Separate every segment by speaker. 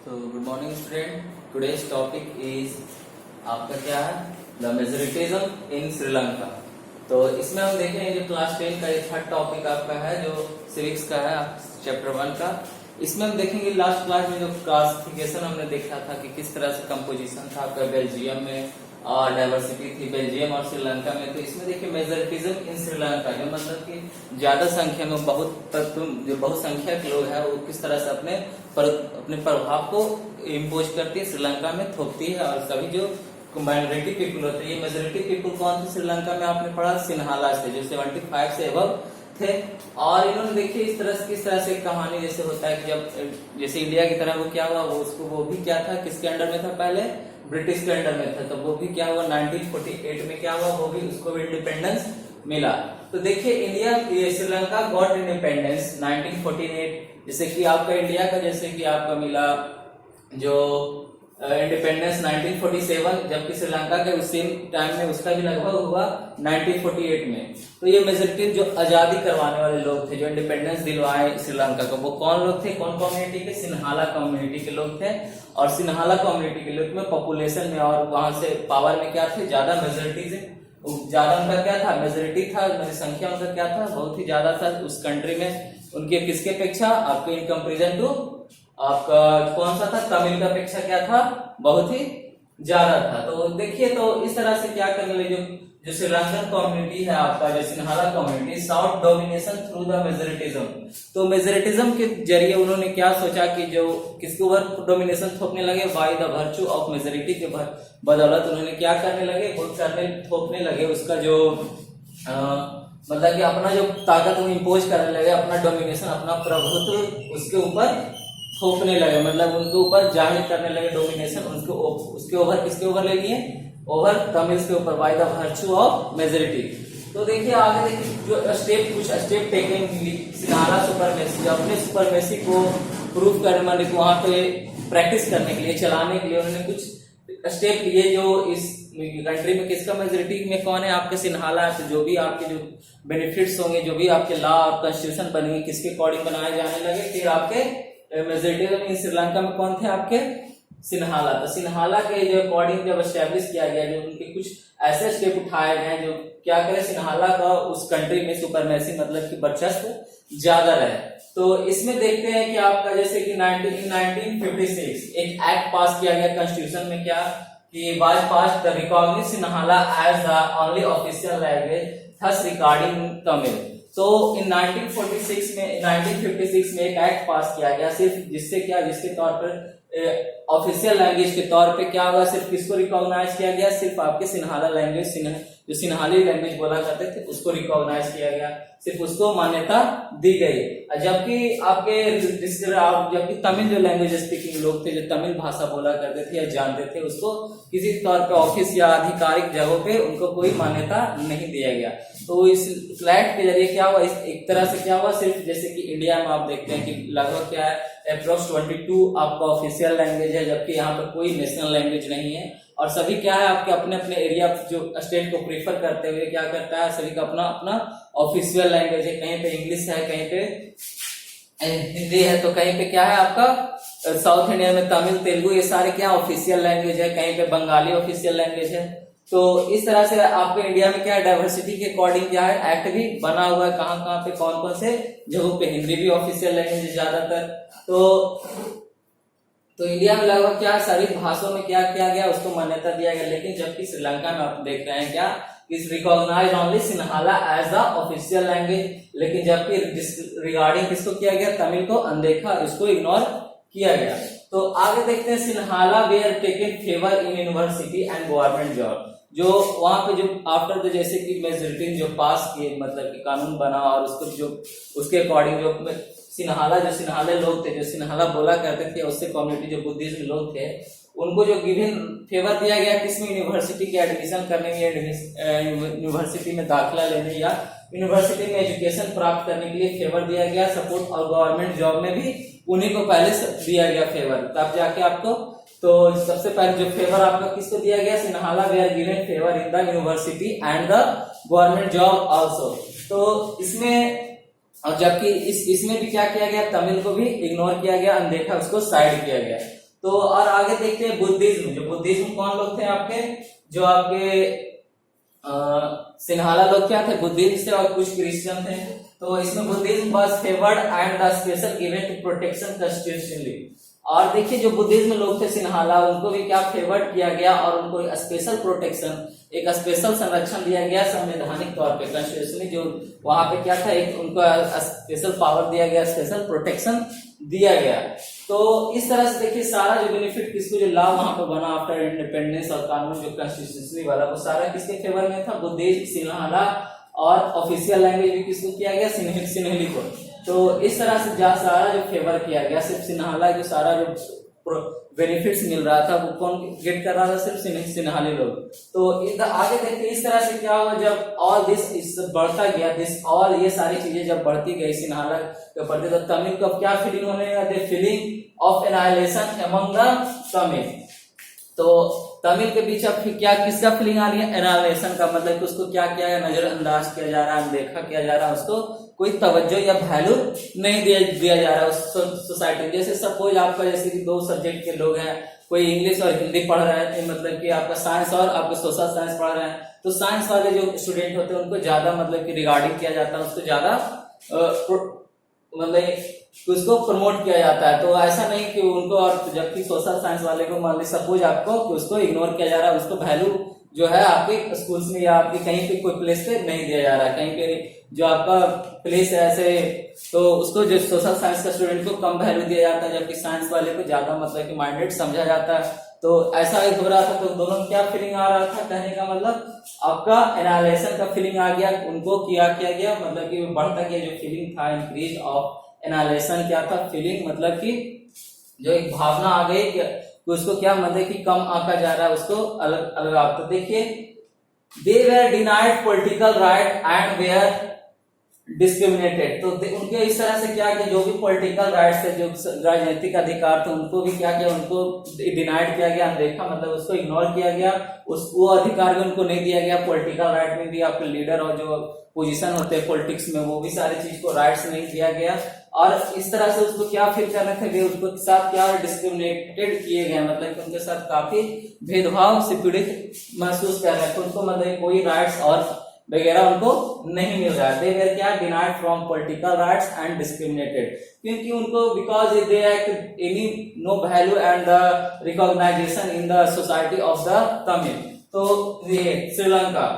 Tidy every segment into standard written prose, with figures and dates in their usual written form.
Speaker 1: तो good morning student, today's topic is आपका क्या है, द मेजोरिटिज्म इन श्रीलंका। तो इसमें हम देखेंगे जो क्लास 10 का ये थर्ड टॉपिक आपका है, जो सिविक्स का है, चैप्टर 1 का। इसमें हम देखेंगे लास्ट क्लास में जो क्लासिफिकेशन हमने देखा था कि किस तरह से कंपोजिशन था आपका बेल्जियम में और डाइवर्सिटी थी बेल्जियम और श्रीलंका में। तो इसमें देखिए मेजोरिटिज्म इन श्रीलंका, जो मतलब कि ज्यादा संख्या में जो बहुसंख्यक लोग हैं वो किस तरह से अपने प्रभाव को इम्पोज करती है, श्रीलंका में थोपती है। और सभी जो माइनॉरिटी पीपल होते हैं, ये मेजोरिटी पीपल कौन थे श्रीलंका में, आपने पढ़ा सिन्हाला थे, जो 75 से अबव थे। और इन्होंने देखिए किस तरह से कहानी जैसे होता है कि जब जैसे इंडिया की तरह वो क्या हुआ, वो भी क्या था, किसके अंडर में था, पहले ब्रिटिश के अंडर में था। तो वो भी क्या हुआ 1948 में क्या हुआ, वो भी उसको भी इंडिपेंडेंस मिला। तो देखिए श्रीलंका गॉट इंडिपेंडेंस 1948, जैसे कि आपका इंडिया का जैसे कि आपका मिला जो इंडिपेंडेंस 1947, जबकि श्रीलंका के उस सेम टाइम में उसका भी लगभग हुआ 1948 में। तो ये मेजोरिटी जो आजादी करवाने वाले लोग थे, जो इंडिपेंडेंस दिलवाए श्रीलंका को, वो कौन लोग थे, कौन कम्युनिटी के, सिन्हाला कम्युनिटी के लोग थे। और सिन्हाला कम्युनिटी के लोग में पॉपुलेशन में और वहां से पावर में क्या थे, ज्यादा मेजोरिटी से ज्यादा उनका क्या था, मेजोरिटी था, संख्या उनका क्या था, बहुत ही ज्यादा था उस कंट्री में उनके, किसके अपेक्षा, आपके इन कंपेरिजन टू आपका कौन सा था, तमिल का अपेक्षा क्या था, बहुत ही ज्यादा था। तो देखिए तो इस तरह से क्या करने लगे, जो श्रीलंकन कम्युनिटी है आपका, जो Sinhala community south domination through the majoritism. तो मेजोरिटिज्म के जरिए उन्होंने क्या सोचा कि जो किसके ऊपर डोमिनेशन थोपने लगे, by the virtue of majority के बदौलत उन्होंने क्या करने लगे, थोपने लगे उसका जो मतलब कि अपना जो ताकत वो इम्पोज करने लगे, अपना डोमिनेशन, अपना प्रभुत्व उसके ऊपर थोपने लगे, मतलब उनके ऊपर जाहिर करने लगे डोमिनेशन, उसके ओवर किसके ओवर ले लिए, ओवर तमिल्स के ऊपर, by the virtue of majority. तो देखिए आगे देखिए जो कुछ स्टेप टेकेंगे सिन्हाला सुपरमेसी, जो अपने सुपरमेसी को प्रूव करने वाले को वहां पे प्रैक्टिस करने के लिए, चलाने के लिए उन्होंने कुछ स्टेप लिए। जो इस कंट्री में किसका मेजोरिटी में कौन है, आपके सिन्हाला। तो जो भी आपके जो बेनिफिट्स होंगे, जो भी आपके लॉ और कॉन्स्टिट्यूशन बनेंगे, किसके अकॉर्डिंग बनाए जाने लगे, फिर आपके मेजोरिटी इन श्रीलंका में कौन थे, आपके सिन्हाला। तो सिन्हाला के जो अकॉर्डिंग जब एस्टेब्लिश किया गया, जो उनके कुछ ऐसे स्टेप उठाए गए जो क्या करे, सिन्हाला का उस कंट्री में सुपरमेसी मतलब कि वर्चस्व ज्यादा रहे। तो इसमें देखते हैं कि आपका जैसे कि 1956 एक एक्ट पास किया गया कॉन्स्टिट्यूशन में, क्या कि was pass the recognize Sinhala as the only official language thus regarding Tamil. तो इन 1956 में एक एक्ट पास किया गया, सिर्फ जिसके तौर पर ऑफिशियल लैंग्वेज के तौर पे क्या हुआ, सिर्फ किसको रिकॉग्नाइज किया गया, सिर्फ आपके सिन्हाला लैंग्वेज, जो सिन्हाली लैंग्वेज बोला करते थे उसको रिकॉग्नाइज किया गया, सिर्फ उसको मान्यता दी गई। जबकि तमिल जो लैंग्वेज स्पीकिंग लोग थे, जो तमिल भाषा बोला करते थे या जानते थे, उसको किसी तौर पे ऑफिस या आधिकारिक जगहों पे उनको कोई मान्यता नहीं दिया गया। तो इस फ्लैट के जरिए क्या हुआ, एक तरह से क्या हुआ, सिर्फ जैसे कि इंडिया में आप देखते हैं कि लगभग क्या है अप्रोक्स 22 आपका ऑफिशियल लैंग्वेज है, जबकि यहाँ पर कोई नेशनल लैंग्वेज नहीं है। और सभी क्या है आपके अपने अपने एरिया जो स्टेट को प्रीफर करते हुए क्या करता है, सभी का अपना अपना ऑफिशियल लैंग्वेज है। कहीं पे इंग्लिश है, कहीं पे हिंदी है, तो कहीं पे क्या है आपका साउथ इंडिया में तमिल, तेलुगु, ये सारे क्या ऑफिशियल लैंग्वेज है, कहीं पे बंगाली ऑफिशियल लैंग्वेज है। तो इस तरह से आपके इंडिया में क्या है, डाइवर्सिटी के अकॉर्डिंग क्या है एक्ट भी बना हुआ है, कहाँ कहाँ पे कौन कौन से जगहों पे हिंदी भी ऑफिशियल लैंग्वेज है ज्यादातर। तो इंडिया में लगभग क्या सभी भाषाओं में क्या किया गया, उसको मान्यता दिया गया। लेकिन जबकि श्रीलंका में आप देख रहे हैं क्या, is recognize only Sinhala as the official language, लेकिन जबकि रिगार्डिंग किसको किया गया, तमिल को अनदेखा, इसको इग्नोर किया गया। तो आगे देखते हैं Sinhala where taken favour in university and government job. जो वहां पे जो आफ्टर द जैसे कि मेजोरिटी जो पास किए, मतलब कि कानून बना और उसको जो उसके अकॉर्डिंग जो सिन्हाले लोग थे, जो सिन्हाला बोला करते थे, उससे कम्युनिटी जो बुद्धिस्ट लोग थे, उनको जो गिवन फेवर दिया गया किसमें, यूनिवर्सिटी के एडमिशन करने में, यूनिवर्सिटी में दाखिला लेने या यूनिवर्सिटी में एजुकेशन प्राप्त करने के लिए फेवर दिया गया, सपोर्ट। और गवर्नमेंट जॉब में भी उन्हीं को पहले दिया गया फेवर, तब जाके आपको। तो सबसे पहले जो फेवर आपका किसको दिया गया, Sinhala were given favour in the university and the government job also. तो इसमें और जबकि इसमें भी क्या किया गया, तमिल को भी इग्नोर किया गया, अनदेखा, उसको साइड किया गया। तो और आगे देखते हैं बुद्धिज्म। जो बुद्धिज्म कौन लोग थे आपके, जो आपके सिन्हाला लोग क्या थे, बुद्धिज्म से, और कुछ क्रिश्चियन थे। तो इसमें Buddhism was favoured and the special given to protection constitutionally. और देखिए जो बुद्धिज्म लोग थे सिन्हाला, उनको भी क्या फेवर्ड किया गया और उनको स्पेशल प्रोटेक्शन, एक स्पेशल संरक्षण दिया गया संवैधानिक तौर पे, कॉन्स्टिट्यूशनली जो वहां पे क्या था, एक उनको स्पेशल पावर दिया गया, स्पेशल प्रोटेक्शन दिया गया। तो इस तरह से देखिए सारा जो बेनिफिट किसको, जो लॉ वहां पे बना आफ्टर इंडिपेंडेंस और कानून जो कॉन्स्टिट्यूशनली वाला, वो सारा किसके फेवर में था, बुद्धिज्म, सिन्हाला, और ऑफिशियल लैंग्वेज भी किसको किया गया, सिन्हली को। तो इस तरह से सारा जो फेवर किया गया, सिर्फ सिन्हाला जो सारा जो बेनिफिट्स मिल रहा था वो कौन गेट कर रहा था, सिर्फ सिन्हाली लोग। तो आगे देखते इस तरह से क्या हुआ, जब ऑल दिस बढ़ता गया, दिस ऑल ये सारी चीजें जब बढ़ती गई सिन्हाला के प्रति, तो तमिल को क्या फीलिंग होने लगा, the feeling of annihilation among the Tamil. तो तमिल के बीच अब क्या किसका फीलिंग आ रही है, एनाइलेशन का, मतलब कि उसको क्या किया है, नजरअंदाज किया जा रहा है, अनदेखा किया जा रहा है, उसको कोई तवज्जो या वैल्यू नहीं दिया जा रहा है उस सोसाइटी। जैसे सपोज आपका जैसे कि दो सब्जेक्ट के लोग हैं, कोई इंग्लिश और हिंदी पढ़ रहे हैं, तो मतलब कि आपका साइंस और आपका सोशल साइंस पढ़ रहे हैं, तो साइंस वाले जो स्टूडेंट होते हैं उनको ज्यादा मतलब कि रिगार्डिंग किया जाता है, उसको ज्यादा मतलब उसको प्रमोट किया जाता है। तो ऐसा नहीं कि उनको, और जबकि सोशल साइंस वाले को मान ली सपोज आपको कि उसको इग्नोर किया जा रहा है, उसको वैल्यू जो है आपके स्कूल्स में या आपके कहीं पे कोई प्लेस पे नहीं दिया जा रहा है, कहीं पे जो आपका प्लेस है ऐसे, तो उसको जो सोशल साइंस का स्टूडेंट को कम वैल्यू दिया जाता है, जबकि साइंस वाले को ज्यादा मतलब कि माइंडेड समझा जाता है। तो ऐसा ही हो रहा था। तो दोनों में क्या फीलिंग आ रहा था, कहने का मतलब आपका एनालिसिस का फीलिंग आ गया, उनको किया गया मतलब कि बढ़ता गया जो फीलिंग था, इंक्रीज ऑफ एनालिसिस क्या था, फीलिंग मतलब कि जो एक भावना आ गई कि उसको क्या मतलब कि कम आंका जा रहा है, उसको अलग अलग आप। तो देखिए they were denied political right and were discriminated. तो उनके इस तरह से क्या कि जो भी पॉलिटिकल राइट्स थे, जो राजनीतिक अधिकार थे, उनको भी क्या किया, उनको डिनाइड किया गया, अनदेखा मतलब उसको इग्नोर किया गया, वो अधिकार भी उनको नहीं दिया गया। पॉलिटिकल राइट में भी आपके लीडर और जो पोजीशन होते हैं पॉलिटिक्स में, वो भी सारी चीज को राइट्स नहीं दिया गया। और इस तरह से उसको क्या फील करने थे, उसको साथ क्या डिस्क्रिमिनेटेड किए गए, मतलब कि उनके साथ काफी भेदभाव से पीड़ित महसूस कर रहे थे, उनको मतलब कोई राइट्स और वगैरह उनको नहीं मिल रहा है। दे वेर क्या denied from political rights and discriminated, क्योंकि उनको because they act any no value and the recognition in the society of the Tamil. तो ये श्रीलंका,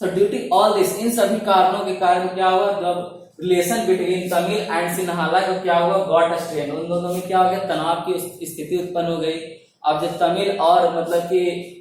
Speaker 1: तो ड्यू टू ऑल दिस, इन सभी कारणों के कारण क्या हुआ, जब relation between Tamil and Sinhala का क्या हुआ, गॉट स्ट्रेन, उन दोनों में क्या हो गया, तनाव की स्थिति उत्पन्न हो गई। अब जब तमिल और मतलब कि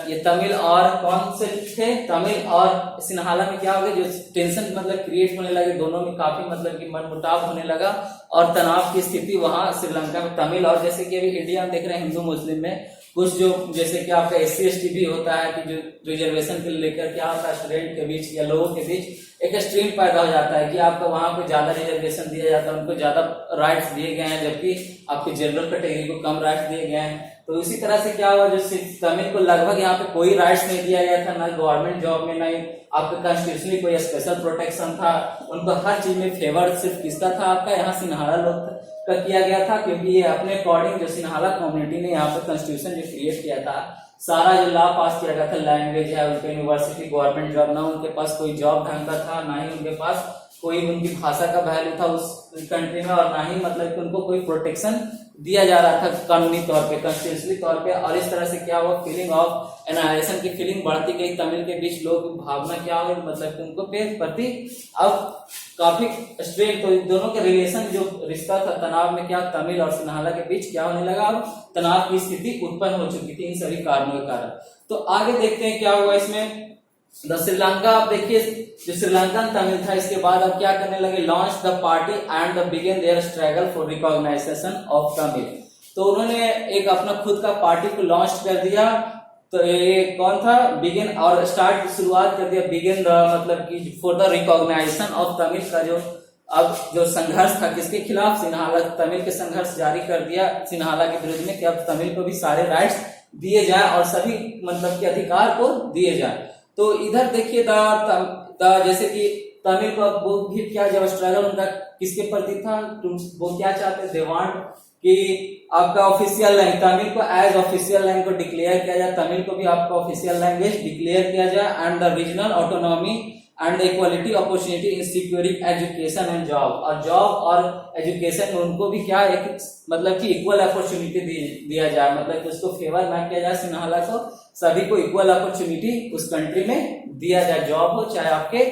Speaker 1: ये तमिल और कौन से थे, तमिल और सिन्हाला में क्या हो गया, जो टेंशन मतलब क्रिएट होने लगे, दोनों में काफी मतलब कि मनमुटाव होने लगा और तनाव की स्थिति वहां श्रीलंका में, तमिल और जैसे कि अभी इंडिया में देख रहे हैं हिंदू मुस्लिम में कुछ जो जैसे कि आपका SC ST भी होता है कि जो रिजर्वेशन के लेकर क्या होता है, स्टूडेंट के बीच या लोगों के बीच एक स्ट्रीम पैदा हो जाता है कि आपका वहां पे ज्यादा रिजर्वेशन दिया जाता है, उनको ज्यादा राइट्स दिए गए हैं, जबकि आपके जनरल कैटेगरी को कम राइट्स दिए गए हैं। तो इसी तरह से क्या हुआ, जो तमिल को लगभग यहाँ पे कोई राइट्स नहीं दिया गया था, ना गवर्नमेंट जॉब में, ना आपके कॉन्स्टिट्यूशनली कोई स्पेशल प्रोटेक्शन था, उनको हर चीज में फेवर सिर्फ किसका था, आपका यहाँ सिन्हाला लोग का किया गया था, क्योंकि ये अपने अकॉर्डिंग जो सिन्हाला कम्युनिटी ने यहाँ पे कॉन्स्टिट्यूशन जो क्रिएट किया था, सारा जो लॉ पास किया गया था, लैंग्वेज है उनके, यूनिवर्सिटी, गवर्नमेंट जॉब, ना उनके पास कोई जॉब ढंग का था, ना ही उनके पास कोई उनकी भाषा का वैल्यू था उस कंट्री में, और ना ही मतलब कि उनको कोई प्रोटेक्शन दिया जा रहा था कानूनी तौर पे, कॉन्स्टिट्यूशनली तौर पे। और इस तरह से क्या हुआ, फीलिंग ऑफ एनाइलेशन की फीलिंग बढ़ती गई तमिल के बीच, लोग भावना क्या हुई, मतलब कि उनको पे प्रति अब काफी स्ट्रेन, तो दोनों के रिलेशन जो रिश्ता था तनाव में क्या, तमिल और सिन्हाला के बीच क्या होने लगा, अब तनाव की स्थिति उत्पन्न हो चुकी थी इन सभी कारणों के कारण। तो आगे देखते हैं क्या हुआ इसमें। श्रीलंका, आप देखिए जो श्रीलंकन तमिल था, इसके बाद अब क्या करने लगे, launch the party and the begin their struggle for recognisation of Tamil. तो उन्होंने एक अपना खुद का पार्टी को लॉन्च कर दिया। तो ये कौन था, बिगिन, और स्टार्ट शुरुआत कर दिया, बिगिन द मतलब कि for the recognisation of Tamil का जो अब जो संघर्ष था किसके खिलाफ, सिन्हाला, तमिल के संघर्ष जारी कर दिया सिन्हाला के विरुद्ध में कि अब तमिल को भी सारे राइट्स दिए जाए और सभी मतलब के अधिकार को दिए जाए। तो इधर देखिए जैसे कि तमिल को वो भी क्या, जब स्ट्रगल उनका किसके प्रति था, वो क्या चाहते, दे वांट कि आपका ऑफिशियल लैंग्वेज, तमिल को एज ऑफिशियल लैंग्वेज को डिक्लेयर किया जाए, तमिल को भी आपका ऑफिशियल लैंग्वेज डिक्लेयर किया जाए, and the regional autonomy and equality opportunity in securing education and job, और जॉब और एजुकेशन में उनको भी क्या एक मतलब कि इक्वल अपॉर्चुनिटी दिया जाए, मतलब कि उसको फेवर ना किया जाए, सिन्हाला को सभी को इक्वल अपॉर्चुनिटी उस कंट्री में दिया जाए, जॉब हो चाहे आपके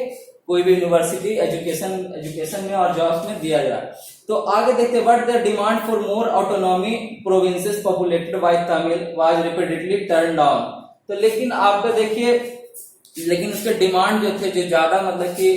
Speaker 1: कोई भी यूनिवर्सिटी एजुकेशन में और जॉब्स में दिया जाए। तो आगे देखते what the demand for more autonomy provinces populated by Tamil was repeatedly turn down. तो लेकिन आपका देखिए, लेकिन उसके डिमांड जो थे, जो ज्यादा मतलब कि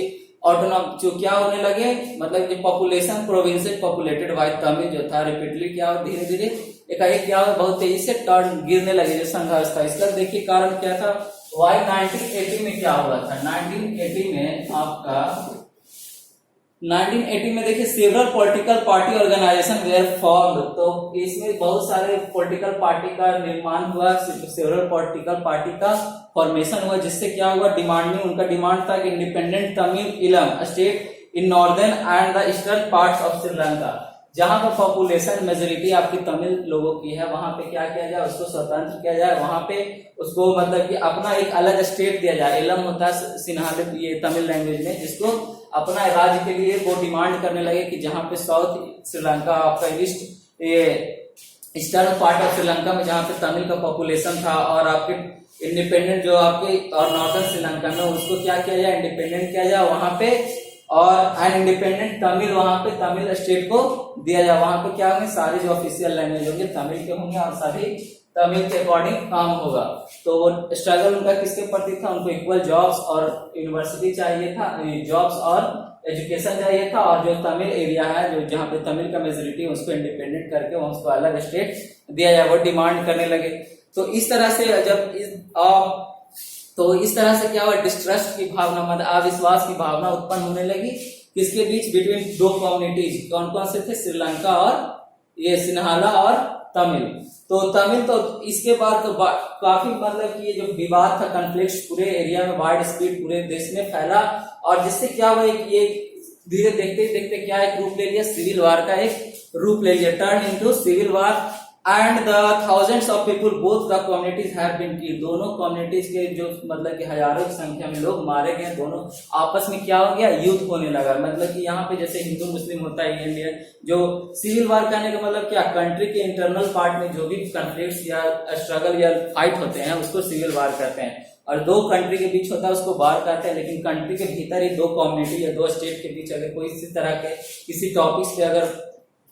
Speaker 1: ऑटोनॉम जो क्या होने लगे, मतलब कि population provinces populated by Tamil जो था रिपीटेडली क्या हो धीरे धीरे एकाएक क्या हो बहुत तेजी से टर्न गिरने लगे, जो संघर्ष था। इसका देखिए कारण क्या था, वाई 1980 में क्या हुआ था, 1980 में आपका 1980 में देखिए several political party organisation were formed, तो इसमें बहुत सारे पॉलिटिकल पार्टी का निर्माण हुआ, सेवरल पॉलिटिकल पार्टी का फॉर्मेशन हुआ, जिससे क्या हुआ डिमांडिंग, उनका डिमांड था कि इंडिपेंडेंट तमिल इलम state in northern and the eastern parts of Sri Lanka, जहां पर पॉपुलेशन मेजोरिटी आपकी तमिल लोगों की है, वहां पे क्या किया जाए, उसको स्वतंत्र किया जाए, वहां पे उसको मतलब कि अपना एक अलग स्टेट दिया जाए। इलम होता है सिन्हाले ये तमिल लैंग्वेज में, जिसको अपना राज्य के लिए वो डिमांड करने लगे कि जहां पे साउथ श्रीलंका आपका ईस्टर्न पार्ट ऑफ श्रीलंका में जहां पे तमिल का पॉपुलेशन था, और आपके इंडिपेंडेंट जो आपके और नॉर्दर्न श्रीलंका में उसको क्या किया जाए, इंडिपेंडेंट किया जाए वहां पे, और एन इंडिपेंडेंट तमिल वहां पे तमिल स्टेट को दिया जाए। वहां पे क्या होंगे, सारे जो ऑफिशियल लैंग्वेज होंगे तमिल के होंगे और सभी तमिल के अकॉर्डिंग काम होगा। तो वो स्ट्रगल उनका किसके प्रति था, उनको इक्वल जॉब्स और यूनिवर्सिटी चाहिए था, जॉब्स और एजुकेशन चाहिए था, और जो तमिल एरिया है जो जहाँ पे तमिल का मेजोरिटी उसको इंडिपेंडेंट करके उसको अलग स्टेट दिया जाए, वो डिमांड करने लगे। तो इस तरह से इस तरह से क्या हुआ, डिस्ट्रस्ट की भावना, मतलब अविश्वास की भावना उत्पन्न होने लगी किसके बीच, बिटवीन दो कम्युनिटीज, कौन कौन से थे, श्रीलंका और ये सिन्हाला और तमिल। तो तमिल तो इसके बाद तो काफी मतलब कि ये जो विवाद था, कॉन्फ्लिक्ट पूरे एरिया में वाइड स्प्रेड पूरे देश में फैला, और जिससे क्या हुआ कि ये धीरे देखते देखते क्या एक रूप ले लिया, सिविल वार का एक रूप ले लिया, turn into civil war, and the thousands of people both the communities have been killed, दोनों कम्युनिटीज के जो मतलब कि हजारों की संख्या में लोग मारे गए, दोनों आपस में क्या हो गया, युद्ध होने लगा। मतलब कि यहाँ पे जैसे हिंदू मुस्लिम होता है, इंडियन जो सिविल वार करने का मतलब क्या, कंट्री के इंटरनल पार्ट में जो भी कॉन्फ्लिक्ट्स या स्ट्रगल या फाइट होते हैं उसको सिविल वार कहते हैं, और दो कंट्री के बीच होता है उसको वार कहते हैं। लेकिन कंट्री के भीतर ही दो कम्युनिटी या दो स्टेट के बीच अगर कोई इसी तरह के किसी टॉपिक्स पे अगर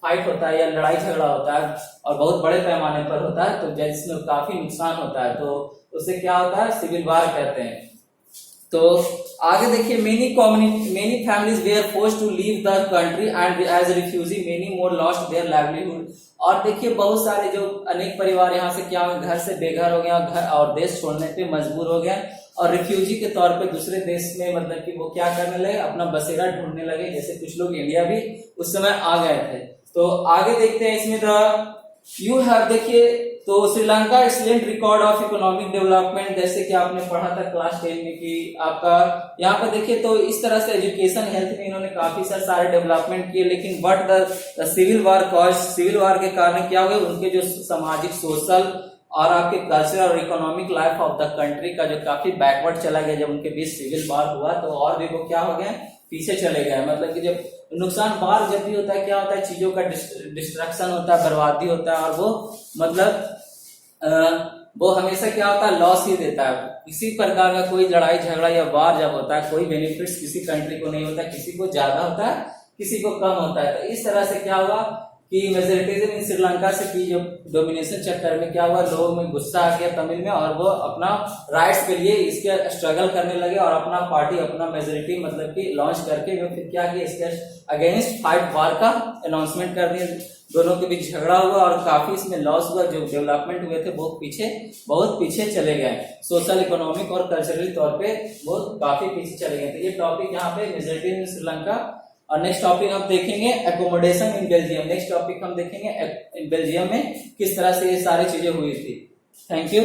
Speaker 1: फाइट होता है या लड़ाई झगड़ा होता है और बहुत बड़े पैमाने पर होता है, तो जिसमें काफी नुकसान होता है, तो उससे क्या होता है, सिविल वार कहते हैं। तो आगे देखिए, many families were forced to leave the country and as refugee many more lost their livelihood, और देखिए बहुत सारे जो अनेक परिवार यहाँ से क्या हो, घर से बेघर हो गया, घर और देश छोड़ने पे मजबूर हो गया, और रिफ्यूजी के तौर पे दूसरे देश में मतलब कि वो क्या करने लगे, अपना बसेरा ढूंढने लगे, जैसे कुछ लोग इंडिया भी उस समय आ गए थे। तो आगे देखते हैं इसमें यू हैव, देखिए तो Sri Lanka excellent record of economic development, जैसे कि आपने पढ़ा था क्लास 10 में कि आपका यहाँ पर देखिए, तो इस तरह से एजुकेशन हेल्थ में इन्होंने काफी सारे डेवलपमेंट किए, लेकिन but the civil war cause, civil war के कारण क्या हुए, उनके जो सामाजिक सोशल और आपके कल्चरल और economic life of the country का जो काफी बैकवर्ड चला गया, जब उनके बीच सिविल वार हुआ तो और भी वो क्या हो गए, पीछे चले गए। मतलब कि जब नुकसान वार जब भी होता है क्या होता है, चीजों का डिस्ट्रक्शन होता है, बर्बादी होता है, और वो मतलब वो हमेशा क्या होता है, लॉस ही देता है। किसी प्रकार का कोई लड़ाई झगड़ा या वार जब होता है, कोई बेनिफिट्स किसी कंट्री को नहीं होता, किसी को ज्यादा होता है, किसी को कम होता है। तो इस तरह से क्या हुआ कि मेजोरिटीज इन श्रीलंका से की जो डोमिनेशन चक्कर में क्या हुआ, लोगों में गुस्सा आ गया तमिल में, और वो अपना राइट्स के लिए इसके स्ट्रगल करने लगे, और अपना पार्टी अपना मेजोरिटी मतलब कि लॉन्च करके वो फिर क्या किया, इसके अगेंस्ट फाइट वार का अनाउंसमेंट कर दिया। दोनों के बीच झगड़ा हुआ और काफी इसमें लॉस हुआ, जो डेवलपमेंट हुए थे बहुत पीछे चले गए, सोशल इकोनॉमिक और कल्चरली तौर पे बहुत काफी पीछे चले गए। तो ये टॉपिक यहाँ पे मेजोरिटी इन श्रीलंका। और नेक्स्ट टॉपिक हम देखेंगे accommodation in Belgium. Next topic हम देखेंगे बेल्जियम में किस तरह से ये सारी चीजें हुई थी। Thank you.